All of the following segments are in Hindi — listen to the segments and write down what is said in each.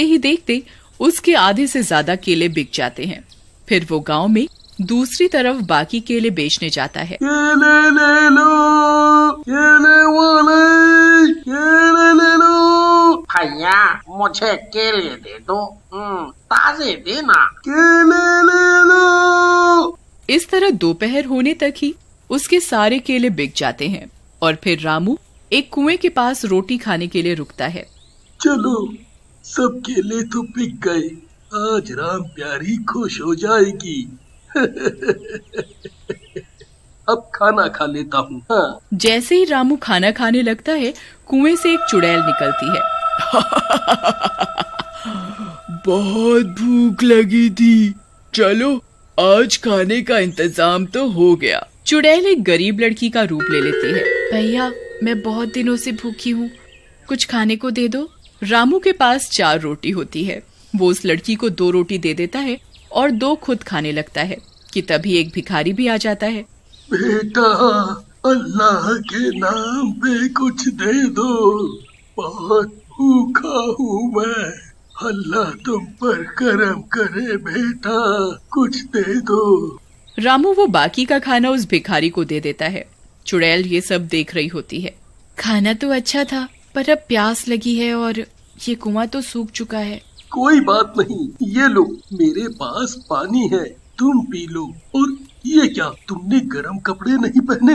देखते ही देखते उसके आधे से ज्यादा केले बिक जाते हैं। फिर वो गांव में दूसरी तरफ बाकी केले बेचने जाता है। केले ले लो, केले वाले, केले ले लो। भैया मुझे केले दे दो, ताजे देना। केले ले लो। इस तरह दोपहर होने तक ही उसके सारे केले बिक जाते हैं और फिर रामू एक कुएं के पास रोटी खाने के लिए रुकता है। चलो, सब केले तो बिक गए, आज राम प्यारी खुश हो जाएगी। अब खाना खा लेता हूँ। हाँ। जैसे ही रामू खाना खाने लगता है, कुएं से एक चुड़ैल निकलती है। बहुत भूख लगी थी, चलो आज खाने का इंतजाम तो हो गया। चुड़ैल एक गरीब लड़की का रूप ले लेती है। भैया मैं बहुत दिनों से भूखी हूँ, कुछ खाने को दे दो। रामू के पास 4 रोटी होती है। वो उस लड़की को 2 रोटी दे देता है और 2 खुद खाने लगता है कि तभी एक भिखारी भी आ जाता है। बेटा, अल्लाह के नाम पे कुछ दे दो, बहुत भूखा हूँ मैं। अल्लाह तुम पर करम करे बेटा, कुछ दे दो। रामू वो बाकी का खाना उस भिखारी को दे देता है। चुड़ैल ये सब देख रही होती है। खाना तो अच्छा था, पर अब प्यास लगी है और ये कुआं तो सूख चुका है। कोई बात नहीं, ये लो, मेरे पास पानी है, तुम पी लो। और ये क्या, तुमने गर्म कपड़े नहीं पहने?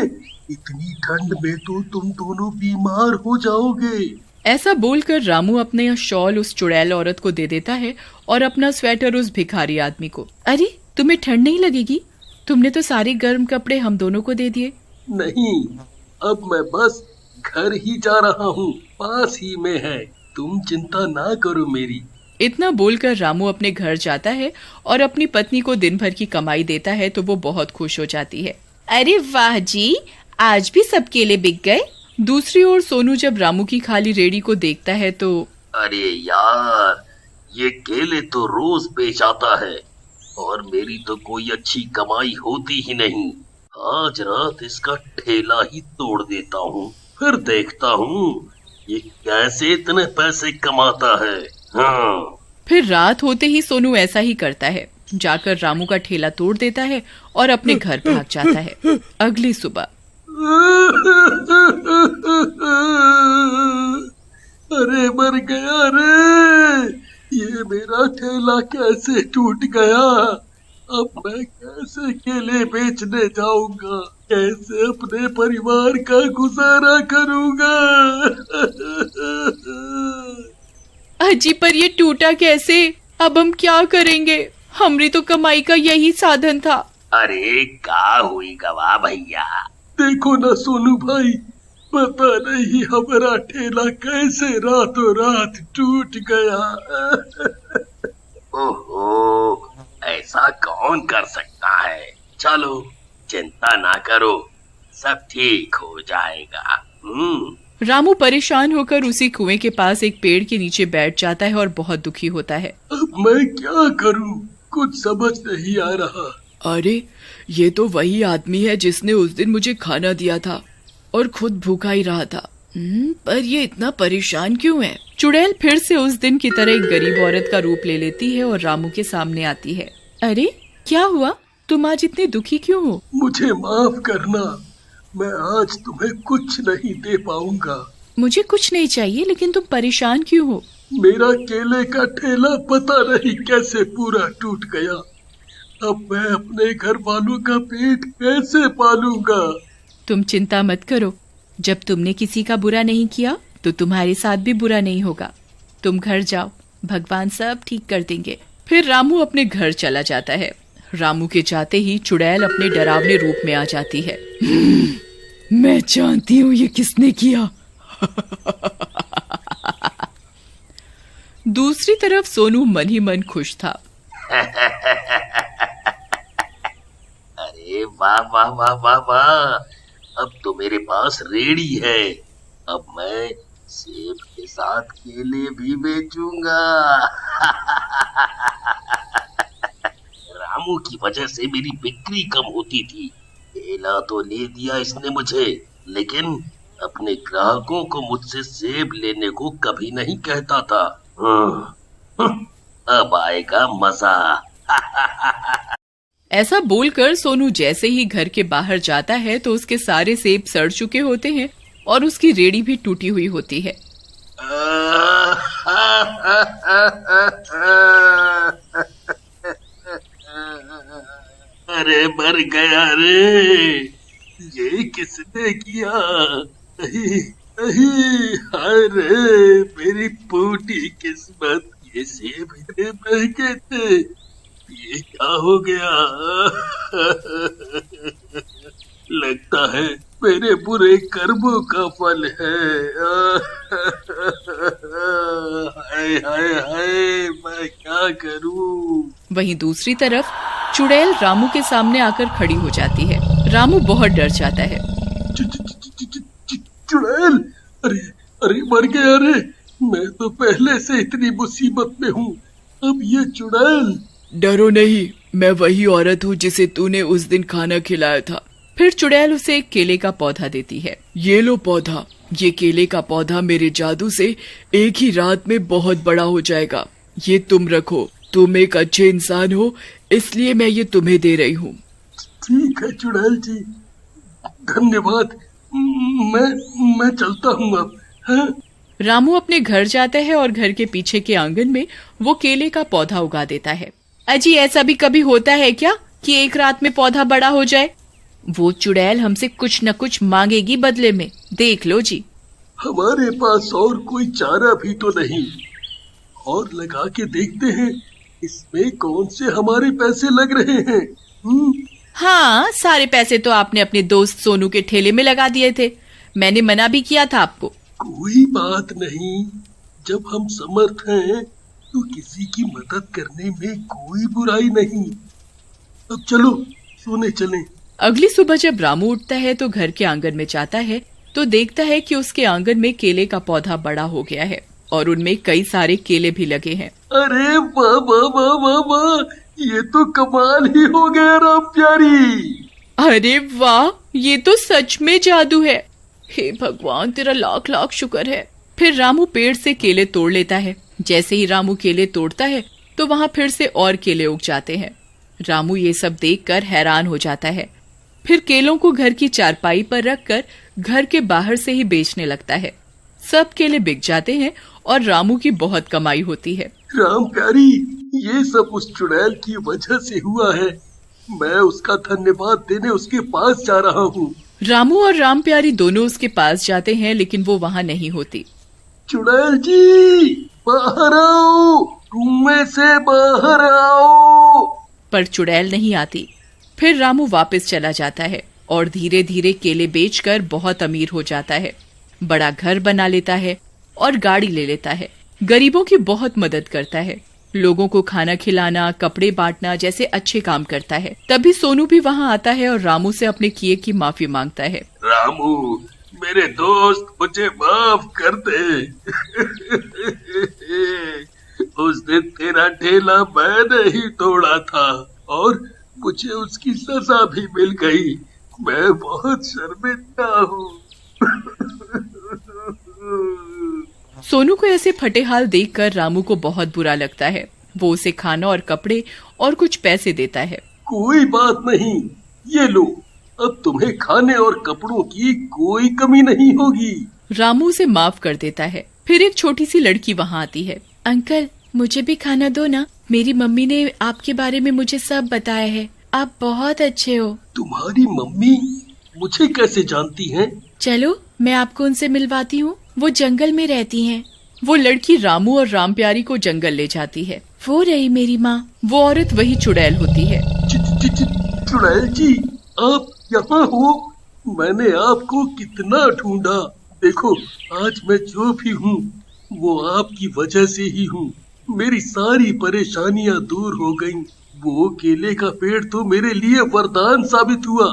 इतनी ठंड में तो तुम दोनों बीमार हो जाओगे। ऐसा बोलकर रामू अपने शॉल उस चुड़ैल औरत को दे देता है और अपना स्वेटर उस भिखारी आदमी को। अरे तुम्हें ठंड नहीं लगेगी? तुमने तो सारे गर्म कपड़े हम दोनों को दे दिए। नहीं, अब मैं बस घर ही जा रहा हूँ, पास ही में है, तुम चिंता ना करो मेरी। इतना बोलकर रामू अपने घर जाता है और अपनी पत्नी को दिन भर की कमाई देता है तो वो बहुत खुश हो जाती है। अरे वाह जी, आज भी सब केले बिक गए। दूसरी ओर सोनू जब रामू की खाली रेड़ी को देखता है तो अरे यार, ये केले तो रोज बेच आता है और मेरी तो कोई अच्छी कमाई होती ही नहीं। आज रात इसका ठेला ही तोड़ देता हूँ, फिर देखता हूँ ये कैसे इतने पैसे कमाता है। हाँ। फिर रात होते ही सोनू ऐसा ही करता है, जाकर रामू का ठेला तोड़ देता है और अपने घर भाग जाता है। अगली सुबह अरे मर गया रे, ये मेरा ठेला कैसे टूट गया। अब मैं कैसे केले बेचने जाऊंगा, कैसे अपने परिवार का गुजारा करूंगा। अजी पर ये टूटा कैसे? अब हम क्या करेंगे? हमारी तो कमाई का यही साधन था। अरे का हुई गवा भैया, देखो ना सोनू भाई, पता नहीं हमारा ठेला कैसे रातों रात टूट गया। ओहो, ऐसा कौन कर सकता है। चलो चिंता ना करो, सब ठीक हो जाएगा। रामू परेशान होकर उसी कुएं के पास एक पेड़ के नीचे बैठ जाता है और बहुत दुखी होता है। अब मैं क्या करूं, कुछ समझ नहीं आ रहा। अरे ये तो वही आदमी है जिसने उस दिन मुझे खाना दिया था और खुद भूखा ही रहा था। पर ये इतना परेशान क्यों है? चुड़ैल फिर से उस दिन की तरह एक गरीब औरत का रूप ले लेती है और रामू के सामने आती है। अरे क्या हुआ, तुम आज इतने दुखी क्यों हो? मुझे माफ करना, मैं आज तुम्हें कुछ नहीं दे पाऊंगा। मुझे कुछ नहीं चाहिए, लेकिन तुम परेशान क्यों हो? मेरा केले का ठेला पता नहीं कैसे पूरा टूट गया। अब मैं अपने घर वालों का पेट कैसे पालूंगा? तुम चिंता मत करो, जब तुमने किसी का बुरा नहीं किया तो तुम्हारे साथ भी बुरा नहीं होगा। तुम घर जाओ, भगवान सब ठीक कर देंगे। फिर रामू अपने घर चला जाता है। रामू के जाते ही चुड़ैल अपने डरावने रूप में आ जाती है। मैं जानती हूँ ये किसने किया। दूसरी तरफ सोनू मन ही मन खुश था। अरे वाह वाह वाह वाह वाह, अब तो मेरे पास रेड़ी है। अब मैं सेब के साथ केले भी बेचूंगा। रामू की वजह से मेरी बिक्री कम होती थी। केला तो ले दिया इसने मुझे, लेकिन अपने ग्राहकों को मुझसे सेब लेने को कभी नहीं कहता था। आएगा मजा। ऐसा बोलकर सोनू जैसे ही घर के बाहर जाता है तो उसके सारे सेब सड़ चुके होते हैं और उसकी रेड़ी भी टूटी हुई होती है। अरे मर गया रे, ये किसने किया? नहीं नहीं, हाय रे मेरी फूटी किस्मत, ये सेब इतने महंगे थे, ये क्या हो गया? लगता है मेरे बुरे कर्मों का फल है। हाय हाय हाय, मैं क्या करूं? वहीं दूसरी तरफ चुड़ैल रामू के सामने आकर खड़ी हो जाती है। रामू बहुत डर जाता है। चुड़ैल, अरे अरे मर गया रे, मैं तो पहले से इतनी मुसीबत में हूँ, अब ये चुड़ैल। डरो नहीं, मैं वही औरत हूँ जिसे तूने उस दिन खाना खिलाया था। फिर चुड़ैल उसे एक केले का पौधा देती है। ये लो पौधा, ये केले का पौधा मेरे जादू से एक ही रात में बहुत बड़ा हो जाएगा। ये तुम रखो, तुम एक अच्छे इंसान हो इसलिए मैं ये तुम्हें दे रही हूँ। ठीक है चुड़ैल जी, धन्यवाद। मैं चलता हूँ अब। हाँ? रामू अपने घर जाता है और घर के पीछे के आंगन में वो केले का पौधा उगा देता है। अजी ऐसा भी कभी होता है क्या कि एक रात में पौधा बड़ा हो जाए? वो चुड़ैल हमसे कुछ न कुछ मांगेगी बदले में, देख लो जी। हमारे पास और कोई चारा भी तो नहीं, और लगा के देखते हैं इसमें कौन से हमारे पैसे लग रहे हैं। हाँ, सारे पैसे तो आपने अपने दोस्त सोनू के ठेले में लगा दिए थे, मैंने मना भी किया था आपको। कोई बात नहीं, जब हम समर्थ हैं तो किसी की मदद करने में कोई बुराई नहीं। अब चलो सोने चलें। अगली सुबह जब रामू उठता है तो घर के आंगन में जाता है तो देखता है कि उसके आंगन में केले का पौधा बड़ा हो गया है और उनमें कई सारे केले भी लगे हैं। अरे वाह वाह वाह वाह वाह, ये तो कमाल ही हो गया राम प्यारी। अरे वाह, ये तो सच में जादू है। हे भगवान, तेरा लाख लाख शुक्र है। फिर रामू पेड़ से केले तोड़ लेता है। जैसे ही रामू केले तोड़ता है तो वहाँ फिर से और केले उग जाते हैं। रामू ये सब देखकर हैरान हो जाता है। फिर केलों को घर की चारपाई पर रखकर घर के बाहर से ही बेचने लगता है। सब केले बिक जाते हैं और रामू की बहुत कमाई होती है। राम प्यारी, ये सब उस चुड़ैल की वजह से हुआ है। मैं उसका धन्यवाद देने उसके पास जा रहा हूँ। रामू और राम प्यारी दोनों उसके पास जाते हैं लेकिन वो वहाँ नहीं होती। चुड़ैल जी, बाहर आओ, कुएं से बाहर आओ। पर चुड़ैल नहीं आती। फिर रामू वापस चला जाता है और धीरे धीरे केले बेचकर बहुत अमीर हो जाता है। बड़ा घर बना लेता है और गाड़ी ले लेता है। गरीबों की बहुत मदद करता है। लोगों को खाना खिलाना, कपड़े बांटना जैसे अच्छे काम करता है। तभी सोनू भी वहाँ आता है और रामू से अपने किए की माफी मांगता है। रामू, मेरे दोस्त, मुझे माफ कर दे। उस दिन तेरा ठेला मैंने ही तोड़ा था और मुझे उसकी सजा भी मिल गई। मैं बहुत शर्मिंदा हूँ। सोनू को ऐसे फटेहाल देखकर रामू को बहुत बुरा लगता है। वो उसे खाना और कपड़े और कुछ पैसे देता है। कोई बात नहीं, ये लो, अब तुम्हें खाने और कपड़ों की कोई कमी नहीं होगी। रामू उसे माफ कर देता है। फिर एक छोटी सी लड़की वहाँ आती है। अंकल, मुझे भी खाना दो ना, मेरी मम्मी ने आपके बारे में मुझे सब बताया है, आप बहुत अच्छे हो। तुम्हारी मम्मी मुझे कैसे जानती हैं? चलो मैं आपको उनसे मिलवाती हूँ, वो जंगल में रहती हैं। वो लड़की रामू और राम प्यारी को जंगल ले जाती है। वो रही मेरी माँ। वो औरत वही चुड़ैल होती है। चुड़ैल जी, आप यहाँ हो? मैंने आपको कितना ढूंढा। देखो, आज मैं जो भी हूँ वो आपकी वजह से ही हूँ। मेरी सारी परेशानियाँ दूर हो गईं। वो केले का पेड़ तो मेरे लिए वरदान साबित हुआ।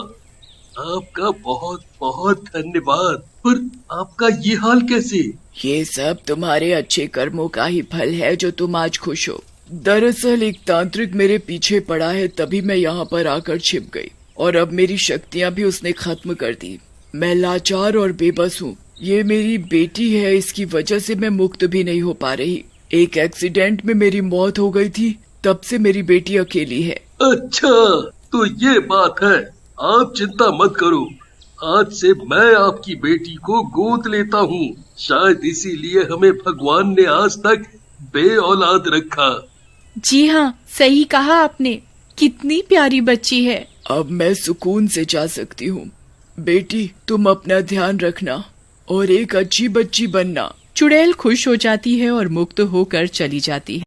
आपका बहुत बहुत धन्यवाद। पर आपका ये हाल कैसे? ये सब तुम्हारे अच्छे कर्मों का ही फल है जो तुम आज खुश हो। दरअसल एक तांत्रिक मेरे पीछे पड़ा है, तभी मैं यहाँ पर आकर छिप गई और अब मेरी शक्तियाँ भी उसने खत्म कर दी। मैं लाचार और बेबस हूँ। ये मेरी बेटी है, इसकी वजह से मैं मुक्त भी नहीं हो पा रही। एक एक्सीडेंट में मेरी मौत हो गई थी, तब से मेरी बेटी अकेली है। अच्छा, तो ये बात है। आप चिंता मत करो, आज से मैं आपकी बेटी को गोद लेता हूँ। शायद इसीलिए हमें भगवान ने आज तक बे औलाद रखा। जी हाँ, सही कहा आपने। कितनी प्यारी बच्ची है। अब मैं सुकून से जा सकती हूँ। बेटी, तुम अपना ध्यान रखना और एक अच्छी बच्ची बनना। चुड़ैल खुश हो जाती है और मुक्त होकर चली जाती है।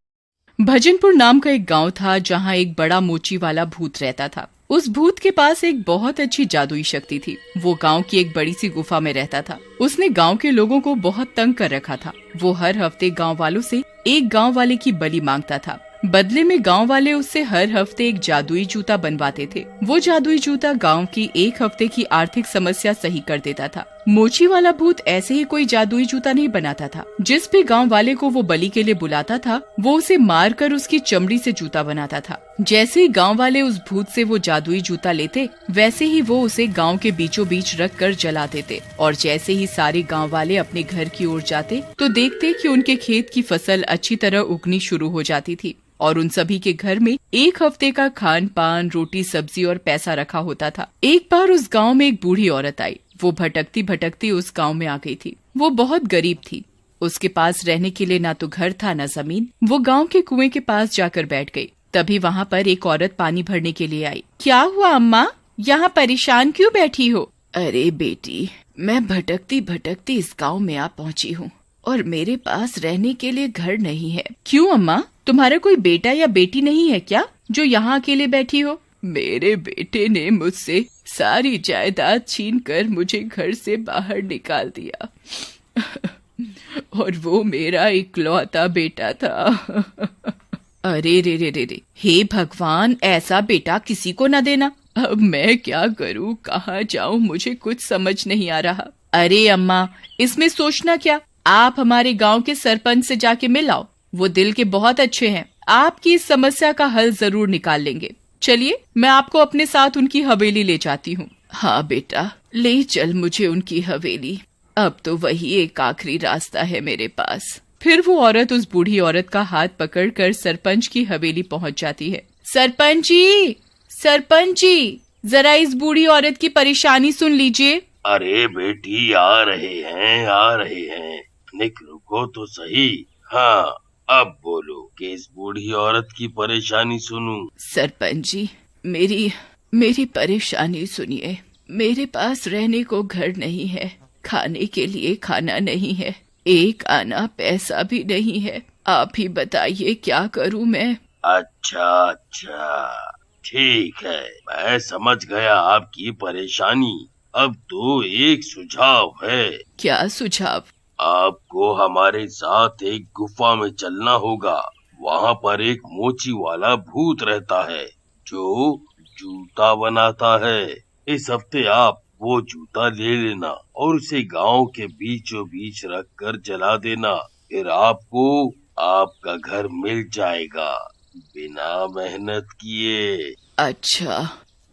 भजनपुर नाम का एक गांव था जहां एक बड़ा मोची वाला भूत रहता था। उस भूत के पास एक बहुत अच्छी जादुई शक्ति थी। वो गांव की एक बड़ी सी गुफा में रहता था। उसने गांव के लोगों को बहुत तंग कर रखा था। वो हर हफ्ते गांव वालों से एक गांव वाले की बलि मांगता था। बदले में गांव वाले उससे हर हफ्ते एक जादुई जूता बनवाते थे। वो जादुई जूता गांव की एक हफ्ते की आर्थिक समस्या सही कर देता था। मोची वाला भूत ऐसे ही कोई जादुई जूता नहीं बनाता था। जिस भी गांव वाले को वो बलि के लिए बुलाता था, वो उसे मार कर उसकी चमड़ी से जूता बनाता था। जैसे ही गांव वाले उस भूत से वो जादुई जूता लेते, वैसे ही वो उसे गांव के बीचों बीच रख कर जला देते। और जैसे ही सारे गांव वाले अपने घर की ओर जाते, तो देखते कि उनके खेत की फसल अच्छी तरह उगनी शुरू हो जाती थी और उन सभी के घर में एक हफ्ते का खान पान, रोटी सब्जी और पैसा रखा होता था। एक बार उस गांव में एक बूढ़ी औरत आई। वो भटकती भटकती उस गांव में आ गई थी। वो बहुत गरीब थी। उसके पास रहने के लिए ना तो घर था ना जमीन। वो गांव के कुएं के पास जाकर बैठ गई। तभी वहाँ पर एक औरत पानी भरने के लिए आई। क्या हुआ अम्मा, यहाँ परेशान क्यों बैठी हो? अरे बेटी, मैं भटकती भटकती इस गांव में आ पहुँची हूँ और मेरे पास रहने के लिए घर नहीं है। क्यों अम्मा, तुम्हारा कोई बेटा या बेटी नहीं है क्या जो यहाँ अकेले बैठी हो? मेरे बेटे ने मुझसे सारी जायदाद छीनकर मुझे घर से बाहर निकाल दिया और वो मेरा इकलौता बेटा था। अरे रे रे रे रे, हे भगवान, ऐसा बेटा किसी को न देना। अब मैं क्या करूँ, कहाँ जाऊँ, मुझे कुछ समझ नहीं आ रहा। अरे अम्मा, इसमें सोचना क्या, आप हमारे गांव के सरपंच से जाके मिल आओ। वो दिल के बहुत अच्छे हैं, आपकी इस समस्या का हल जरूर निकाल लेंगे। चलिए, मैं आपको अपने साथ उनकी हवेली ले जाती हूँ। हाँ बेटा, ले चल मुझे उनकी हवेली। अब तो वही एक आखिरी रास्ता है मेरे पास। फिर वो औरत उस बूढ़ी औरत का हाथ पकड़कर सरपंच की हवेली पहुँच जाती है। सरपंच जी, सरपंच जी, जरा इस बूढ़ी औरत की परेशानी सुन लीजिए। अरे बेटी, आ रहे हैं आ रहे हैं, निक रुको तो सही। हाँ, अब बोलो कि इस बूढ़ी औरत की परेशानी सुनूं। सरपंच जी, मेरी परेशानी सुनिए। मेरे पास रहने को घर नहीं है, खाने के लिए खाना नहीं है, एक आना पैसा भी नहीं है। आप ही बताइए क्या करूं मैं? अच्छा, ठीक है, मैं समझ गया आपकी परेशानी। अब तो एक सुझाव है। क्या सुझाव? आपको हमारे साथ एक गुफा में चलना होगा। वहाँ पर एक मोची वाला भूत रहता है जो जूता बनाता है। इस हफ्ते आप वो जूता ले लेना और उसे गांव के बीचों बीच रख कर जला देना। फिर आपको आपका घर मिल जाएगा बिना मेहनत किए। अच्छा,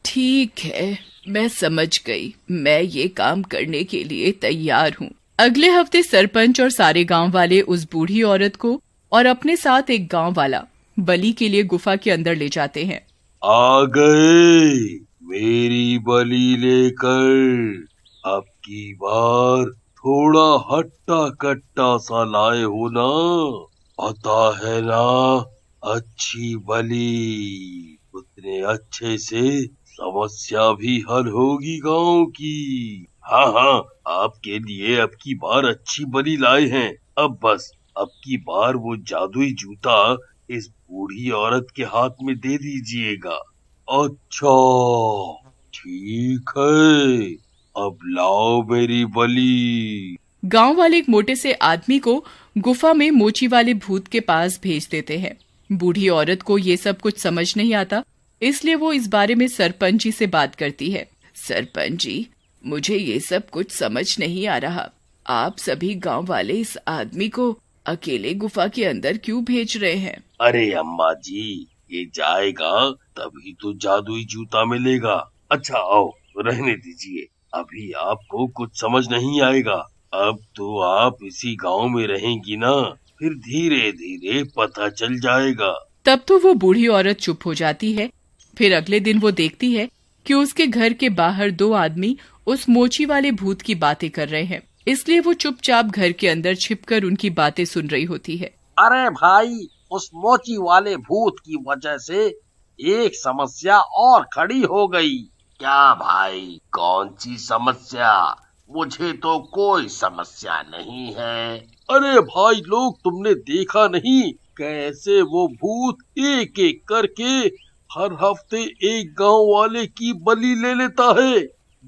ठीक है, मैं समझ गई। मैं ये काम करने के लिए तैयार हूँ। अगले हफ्ते सरपंच और सारे गांव वाले उस बूढ़ी औरत को और अपने साथ एक गांव वाला बलि के लिए गुफा के अंदर ले जाते हैं। आ गए मेरी बलि लेकर। अब की बार थोड़ा हट्टा कट्टा सा लाए हो ना, पता है ना, अच्छी बलि उतने अच्छे से समस्या भी हल होगी गांव की। हाँ, आपके लिए अब की बार अच्छी बलि लाए हैं। अब की बार वो जादुई जूता इस बूढ़ी औरत के हाथ में दे दीजिएगा। अच्छा, ठीक है, अब लाओ मेरी बलि। गांव वाले एक मोटे से आदमी को गुफा में मोची वाले भूत के पास भेज देते हैं। बूढ़ी औरत को ये सब कुछ समझ नहीं आता, इसलिए वो इस बारे में सरपंच जी से बात करती है। सरपंच जी, मुझे ये सब कुछ समझ नहीं आ रहा। आप सभी गांव वाले इस आदमी को अकेले गुफा के अंदर क्यों भेज रहे हैं? अरे अम्मा जी, ये जाएगा तभी तो जादुई जूता मिलेगा। अच्छा आओ, रहने दीजिए, अभी आपको कुछ समझ नहीं आएगा। अब तो आप इसी गांव में रहेंगी ना, फिर धीरे धीरे पता चल जाएगा। तब तो वो बूढ़ी औरत चुप हो जाती है। फिर अगले दिन वो देखती है कि उसके घर के बाहर 2 आदमी उस मोची वाले भूत की बातें कर रहे हैं, इसलिए वो चुपचाप घर के अंदर छिपकर उनकी बातें सुन रही होती है। अरे भाई, उस मोची वाले भूत की वजह से एक समस्या और खड़ी हो गई। क्या भाई, कौन सी समस्या? मुझे तो कोई समस्या नहीं है। अरे भाई लोग, तुमने देखा नहीं कैसे वो भूत एक एक करके हर हफ्ते एक गांव वाले की बलि ले लेता है।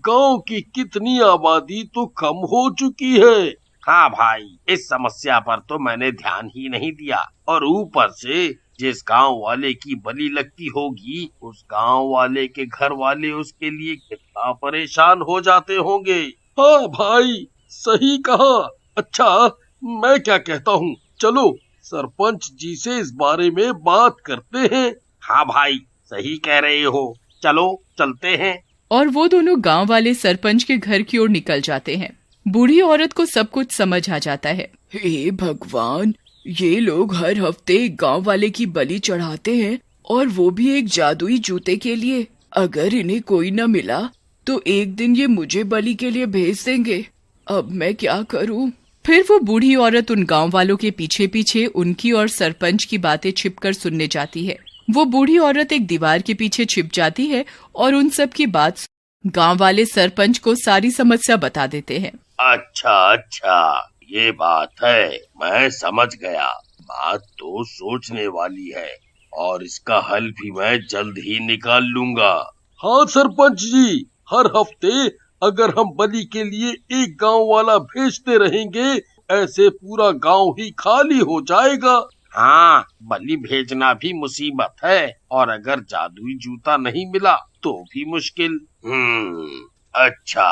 गांव की कितनी आबादी तो कम हो चुकी है। हाँ भाई, इस समस्या पर तो मैंने ध्यान ही नहीं दिया। और ऊपर से जिस गांव वाले की बलि लगती होगी, उस गांव वाले के घर वाले उसके लिए कितना परेशान हो जाते होंगे। हाँ भाई, सही कहा। अच्छा, मैं क्या कहता हूँ, चलो सरपंच जी से इस बारे में बात करते हैं। हाँ भाई, सही कह रहे हो, चलो चलते हैं। और वो दोनों गांव वाले सरपंच के घर की ओर निकल जाते हैं। बूढ़ी औरत को सब कुछ समझ आ जाता है। हे भगवान, ये लोग हर हफ्ते एक गांव वाले की बलि चढ़ाते हैं, और वो भी एक जादुई जूते के लिए। अगर इन्हें कोई न मिला तो एक दिन ये मुझे बलि के लिए भेज देंगे। अब मैं क्या करूं? फिर वो बूढ़ी औरत उन गांव वालों के पीछे पीछे उनकी और सरपंच की बातें छिपकर सुनने जाती है। वो बूढ़ी औरत एक दीवार के पीछे छिप जाती है और उन सब की बात गांव वाले सरपंच को सारी समस्या बता देते हैं। अच्छा, ये बात है, मैं समझ गया। बात तो सोचने वाली है और इसका हल भी मैं जल्द ही निकाल लूंगा। हाँ सरपंच जी, हर हफ्ते अगर हम बलि के लिए एक गांव वाला भेजते रहेंगे, ऐसे पूरा गांव ही खाली हो जाएगा। हाँ, बलि भेजना भी मुसीबत है, और अगर जादुई जूता नहीं मिला तो भी मुश्किल। अच्छा,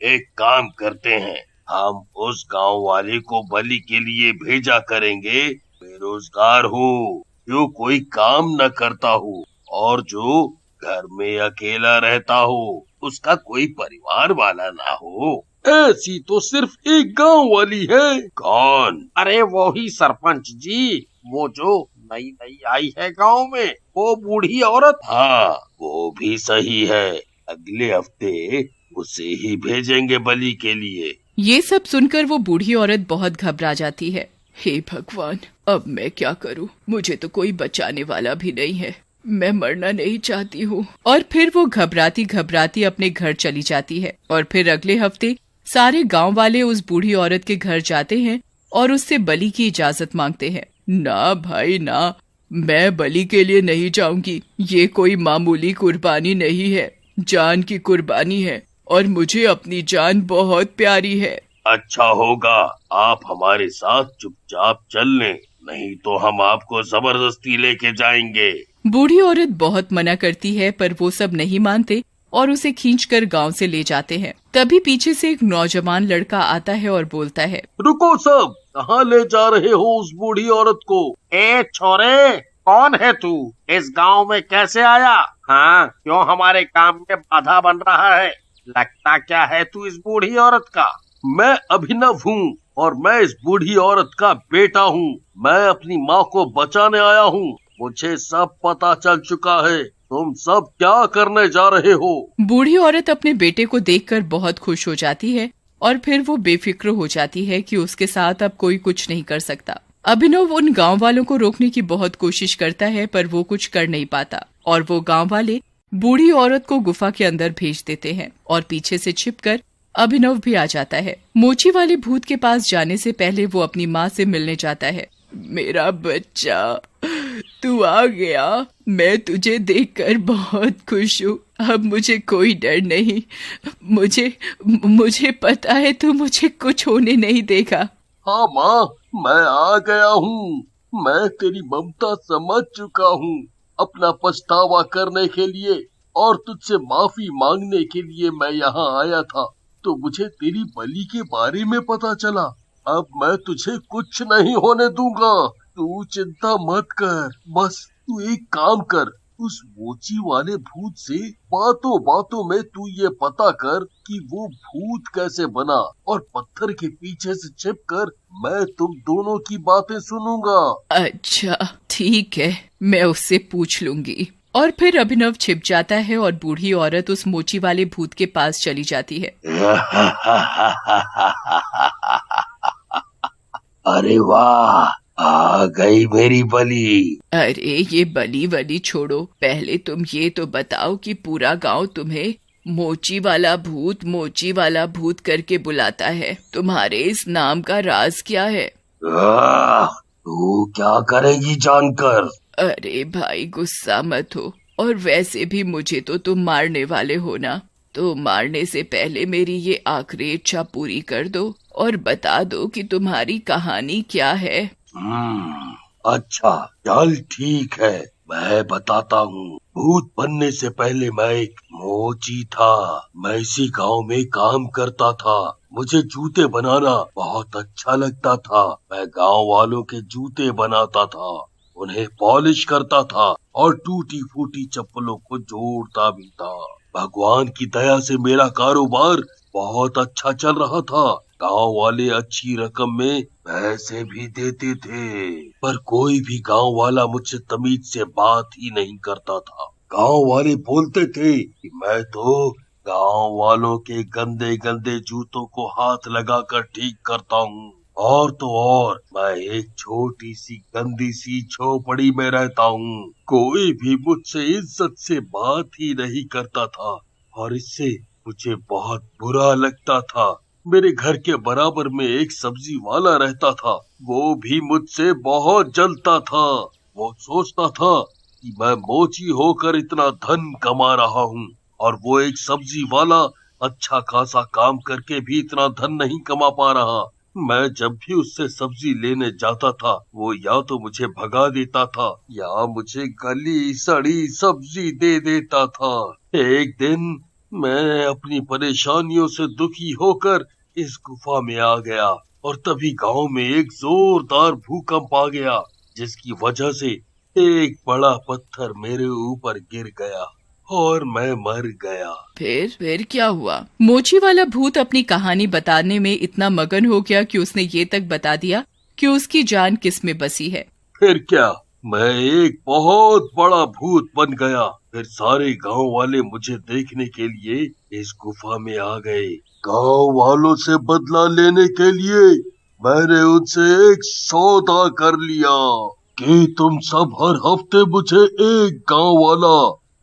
एक काम करते हैं, हम उस गांव वाले को बलि के लिए भेजा करेंगे बेरोजगार हो, जो कोई काम न करता हो और जो घर में अकेला रहता हो, उसका कोई परिवार वाला ना हो। ऐसी तो सिर्फ एक गांव वाली है। कौन? अरे वो ही सरपंच जी, वो जो नई नई आई है गांव में, वो बूढ़ी औरत। हाँ, वो भी सही है। अगले हफ्ते उसे ही भेजेंगे बलि के लिए। ये सब सुनकर वो बूढ़ी औरत बहुत घबरा जाती है। हे भगवान, अब मैं क्या करूं? मुझे तो कोई बचाने वाला भी नहीं है। मैं मरना नहीं चाहती हूँ। और फिर वो घबराती घबराती अपने घर चली जाती है। और फिर अगले हफ्ते सारे गांव वाले उस बूढ़ी औरत के घर जाते हैं और उससे बलि की इजाजत मांगते हैं। ना भाई ना, मैं बलि के लिए नहीं जाऊंगी। ये कोई मामूली कुर्बानी नहीं है, जान की कुर्बानी है, और मुझे अपनी जान बहुत प्यारी है। अच्छा होगा आप हमारे साथ चुपचाप चल लें, नहीं तो हम आपको जबरदस्ती लेके जाएंगे। बूढ़ी औरत बहुत मना करती है, पर वो सब नहीं मानते और उसे खींचकर गांव से ले जाते हैं। तभी पीछे से एक नौजवान लड़का आता है और बोलता है, रुको सब, कहाँ ले जा रहे हो उस बूढ़ी औरत को? ए छोरे, कौन है तू? इस गांव में कैसे आया? हाँ, क्यों हमारे काम में बाधा बन रहा है? लगता क्या है तू इस बूढ़ी औरत का? मैं अभिनव हूँ और मैं इस बूढ़ी औरत का बेटा हूँ। मैं अपनी माँ को बचाने आया हूँ। मुझे सब पता चल चुका है। तुम सब क्या करने जा रहे हो? बूढ़ी औरत अपने बेटे को देखकर बहुत खुश हो जाती है और फिर वो बेफिक्र हो जाती है कि उसके साथ अब कोई कुछ नहीं कर सकता। अभिनव उन गांव वालों को रोकने की बहुत कोशिश करता है, पर वो कुछ कर नहीं पाता और वो गांव वाले बूढ़ी औरत को गुफा के अंदर भेज देते हैं और पीछे से छिपकर अभिनव भी आ जाता है। मोची वाले भूत के पास जाने से पहले वो अपनी माँ से मिलने जाता है। मेरा बच्चा, तू आ गया। मैं तुझे देखकर बहुत खुश हूँ। अब मुझे कोई डर नहीं। मुझे पता है तू मुझे कुछ होने नहीं देगा। हाँ माँ, मैं आ गया हूँ। मैं तेरी ममता समझ चुका हूँ। अपना पछतावा करने के लिए और तुझसे माफी मांगने के लिए मैं यहाँ आया था, तो मुझे तेरी बलि के बारे में पता चला। अब मैं तुझे कुछ नहीं होने दूंगा। तू चिंता मत कर, बस तू एक काम कर, उस मोची वाले भूत से बातों बातों में तू ये पता कर कि वो भूत कैसे बना, और पत्थर के पीछे से छिपकर मैं तुम दोनों की बातें सुनूंगा। अच्छा ठीक है, मैं उससे पूछ लूंगी। और फिर अभिनव छिप जाता है और बूढ़ी औरत उस मोची वाले भूत के पास चली जाती है। अरे वाह, आ गई मेरी बलि। अरे ये बली वली छोड़ो, पहले तुम ये तो बताओ कि पूरा गांव तुम्हें मोची वाला भूत करके बुलाता है। तुम्हारे इस नाम का राज क्या है? तू क्या करेगी जानकर? अरे भाई गुस्सा मत हो, और वैसे भी मुझे तो तुम मारने वाले हो ना, तो मारने से पहले मेरी ये आखिरी इच्छा पूरी कर दो और बता दो कि तुम्हारी कहानी क्या है। अच्छा चल ठीक है, मैं बताता हूँ। भूत बनने से पहले मैं एक मोची था। मैं इसी गांव में काम करता था। मुझे जूते बनाना बहुत अच्छा लगता था। मैं गांव वालों के जूते बनाता था, उन्हें पॉलिश करता था और टूटी फूटी चप्पलों को जोड़ता भी था। भगवान की दया से मेरा कारोबार बहुत अच्छा चल रहा था। गांव वाले अच्छी रकम में पैसे भी देते थे, पर कोई भी गांव वाला मुझसे तमीज से बात ही नहीं करता था। गांव वाले बोलते थे कि मैं तो गांव वालों के गंदे गंदे जूतों को हाथ लगाकर ठीक करता हूँ, और तो और मैं एक छोटी सी गंदी सी झोपड़ी में रहता हूँ। कोई भी मुझसे इज्जत से बात ही नहीं करता था, और इससे मुझे बहुत बुरा लगता था। मेरे घर के बराबर में एक सब्जी वाला रहता था, वो भी मुझसे बहुत जलता था। वो सोचता था कि मैं मोची होकर इतना धन कमा रहा हूँ, और वो एक सब्जी वाला अच्छा खासा काम करके भी इतना धन नहीं कमा पा रहा। मैं जब भी उससे सब्जी लेने जाता था, वो या तो मुझे भगा देता था या मुझे गली सड़ी सब्जी दे देता था। एक दिन मैं अपनी परेशानियों से दुखी होकर इस गुफा में आ गया, और तभी गांव में एक जोरदार भूकंप आ गया, जिसकी वजह से एक बड़ा पत्थर मेरे ऊपर गिर गया और मैं मर गया। फिर क्या हुआ? मोची वाला भूत अपनी कहानी बताने में इतना मगन हो गया कि उसने ये तक बता दिया कि उसकी जान किस में बसी है। फिर क्या, मैं एक बहुत बड़ा भूत बन गया। फिर सारे गांव वाले मुझे देखने के लिए इस गुफा में आ गए। गांव वालों से बदला लेने के लिए मैंने उनसे एक सौदा कर लिया कि तुम सब हर हफ्ते मुझे एक गांव वाला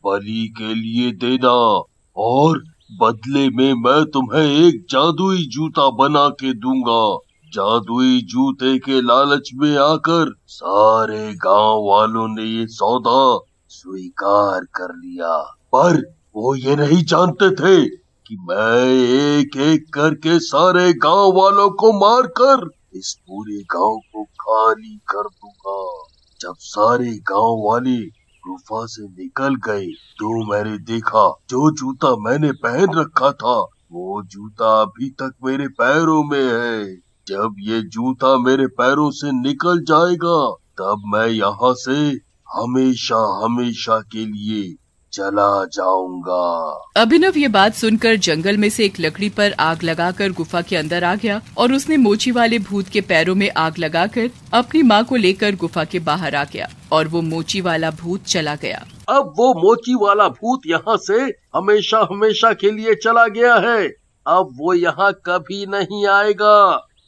बलि के लिए देना, और बदले में मैं तुम्हें एक जादुई जूता बना के दूंगा। जादुई जूते के लालच में आकर सारे गांव वालों ने ये सौदा स्वीकार कर लिया, पर वो ये नहीं जानते थे कि मैं एक एक करके सारे गांव वालों को मारकर इस पूरे गांव को खाली कर दूंगा। जब सारे गांव वाले गुफा से निकल गए तो मैंने देखा जो जूता मैंने पहन रखा था वो जूता अभी तक मेरे पैरों में है। जब ये जूता मेरे पैरों से निकल जाएगा तब मैं यहाँ से हमेशा हमेशा के लिए चला जाऊंगा। अभिनव ये बात सुनकर जंगल में से एक लकड़ी पर आग लगाकर गुफा के अंदर आ गया, और उसने मोची वाले भूत के पैरों में आग लगाकर अपनी माँ को लेकर गुफा के बाहर आ गया, और वो मोची वाला भूत चला गया। अब वो मोची वाला भूत यहाँ से हमेशा हमेशा के लिए चला गया है। अब वो यहाँ कभी नहीं आएगा।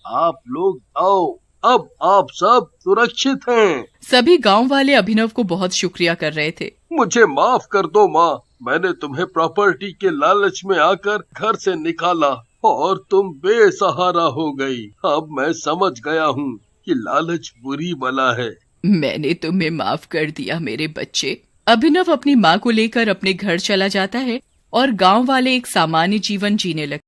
आप लोग आओ, अब आप सब सुरक्षित हैं। सभी गांव वाले अभिनव को बहुत शुक्रिया कर रहे थे। मुझे माफ कर दो माँ, मैंने तुम्हें प्रॉपर्टी के लालच में आकर घर से निकाला और तुम बेसहारा हो गई। अब मैं समझ गया हूँ कि लालच बुरी बला है। मैंने तुम्हें माफ कर दिया मेरे बच्चे। अभिनव अपनी माँ को लेकर अपने घर चला जाता है और गांव वाले एक सामान्य जीवन जीने लगते।